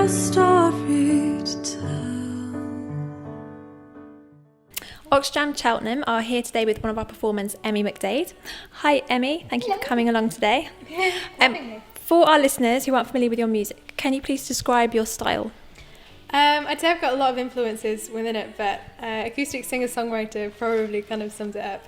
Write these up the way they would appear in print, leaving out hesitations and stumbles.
a story to tell. Oxjam Cheltenham are here today with one of our performers, Emi McDade. Hi Emi, thank you for coming along today. For our listeners who aren't familiar with your music, can you please describe your style? I'd say I've got a lot of influences within it, but acoustic singer-songwriter probably kind of sums it up.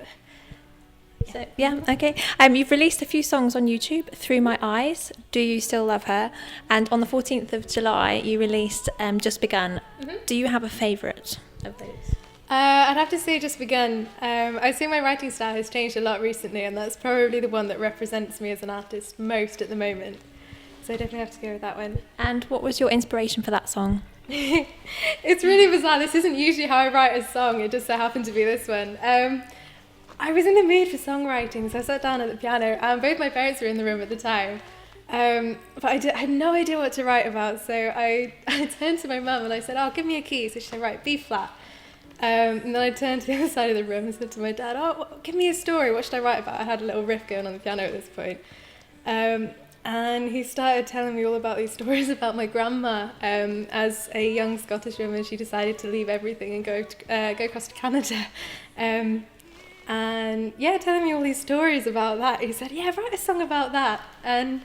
So, yeah, okay. You've released a few songs on YouTube, Through My Eyes, Do You Still Love Her? And on the 14th of July, you released Just Begun. Mm-hmm. Do you have a favourite of those? I'd have to say Just Begun. I'd say my writing style has changed a lot recently, and that's probably the one that represents me as an artist most at the moment. So I definitely have to go with that one. And what was your inspiration for that song? It's really bizarre. This isn't usually how I write a song. It just so happened to be this one. I was in the mood for songwriting, so I sat down at the piano, and both my parents were in the room at the time. But I had no idea what to write about, so I turned to my mum and I said, "Oh, give me a key." So she said, "Right, B flat." And then I turned to the other side of the room and said to my dad, "Oh, give me a story. What should I write about?" I had a little riff going on the piano at this point. And he started telling me all about these stories about my grandma. As a young Scottish woman, she decided to leave everything and go across to Canada. And yeah, telling me all these stories about that. He said, "Yeah, write a song about that." And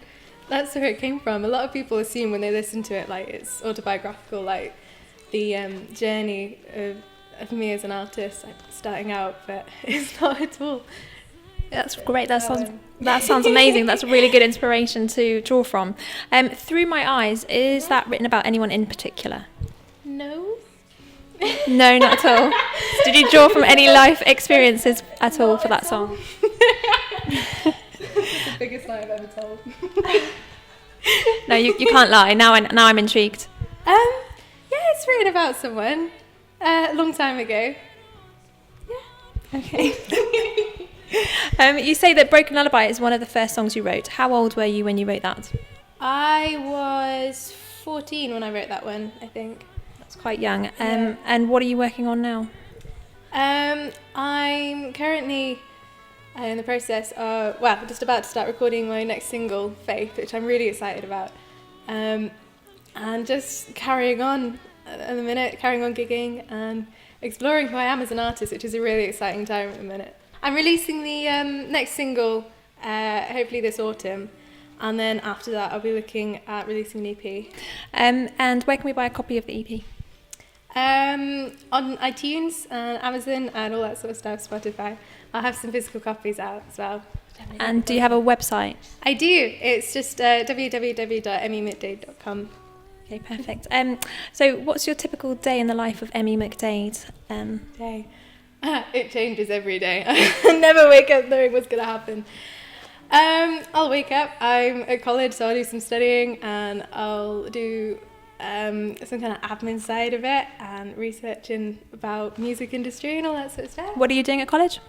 that's where it came from. A lot of people assume when they listen to it, like it's autobiographical, like the journey of me as an artist, like starting out, but it's not at all. That's great. That sounds amazing. That's a really good inspiration to draw from. Through My Eyes, is that written about anyone in particular? No. No, not at all. Did you draw from any life experiences at all for that song? It's the biggest lie I've ever told. No, you can't lie. Now I'm intrigued. Yeah, it's written about someone a long time ago. Yeah. Okay. You say that Broken Lullaby is one of the first songs you wrote. How old were you when you wrote that? I was 14 when I wrote that one, I think. That's quite young. And what are you working on now? I'm currently in the process of, just about to start recording my next single, Faith, which I'm really excited about. And just carrying on at the minute, carrying on gigging and exploring who I am as an artist, which is a really exciting time at the minute. I'm releasing the next single, hopefully this autumn, and then after that I'll be looking at releasing an EP. And where can we buy a copy of the EP? On iTunes and Amazon and all that sort of stuff, Spotify. I'll have some physical copies out as well. And do you have a website? I do. It's just www.emimcdade.com. Okay, perfect. So what's your typical day in the life of Emi McDade? Day. It changes every day. I never wake up knowing what's going to happen. I'll wake up. I'm at college, so I'll do some studying and I'll do some kind of admin side of it and researching about music industry and all that sort of stuff. What are you doing at college?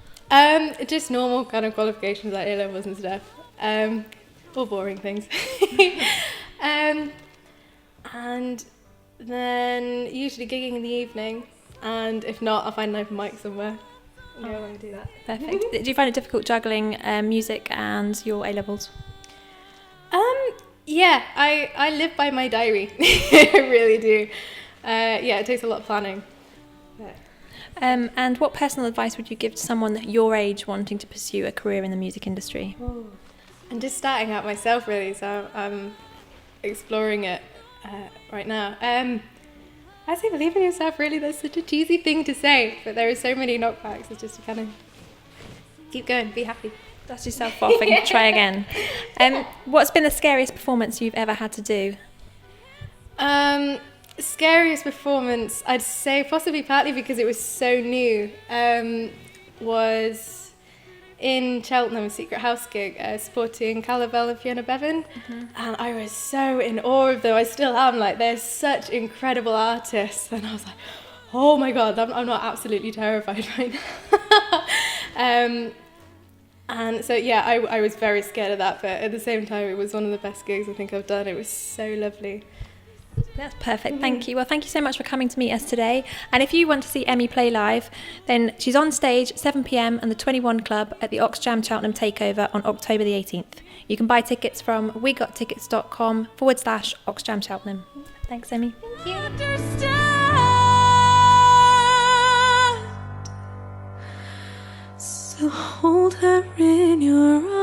Just normal kind of qualifications like A-levels and stuff. All boring things. And then usually gigging in the evening. And if not, I'll find an open mic somewhere. Yeah, I want to do that. Perfect. Do you find it difficult juggling music and your A-levels? Yeah, I live by my diary. I really do. Yeah, it takes a lot of planning. But. And what personal advice would you give to someone your age wanting to pursue a career in the music industry? Ooh. I'm just starting out myself, really, so I'm exploring it right now. I say believe in yourself, really. That's such a cheesy thing to say, but there are so many knockbacks. It's just to kind of keep going, be happy. Dust yourself off and try again. What's been the scariest performance you've ever had to do? Scariest performance, I'd say possibly partly because it was so new, was in Cheltenham, a Secret House gig, supporting Calabel and Fiona Bevan. Mm-hmm. And I was so in awe of them. I still am. Like, they're such incredible artists. And I was like, oh my God, I'm not absolutely terrified right now. And so, yeah, I was very scared of that. But at the same time, it was one of the best gigs I think I've done. It was so lovely. That's perfect. Thank you. Well, thank you so much for coming to meet us today. And if you want to see Emi play live, then she's on stage at 7 p.m. and the 21 Club at the Oxjam Cheltenham Takeover on October the 18th. You can buy tickets from wegottickets.com/Oxjam Cheltenham. Thanks, Emi. Thank you. Understand. So hold her in your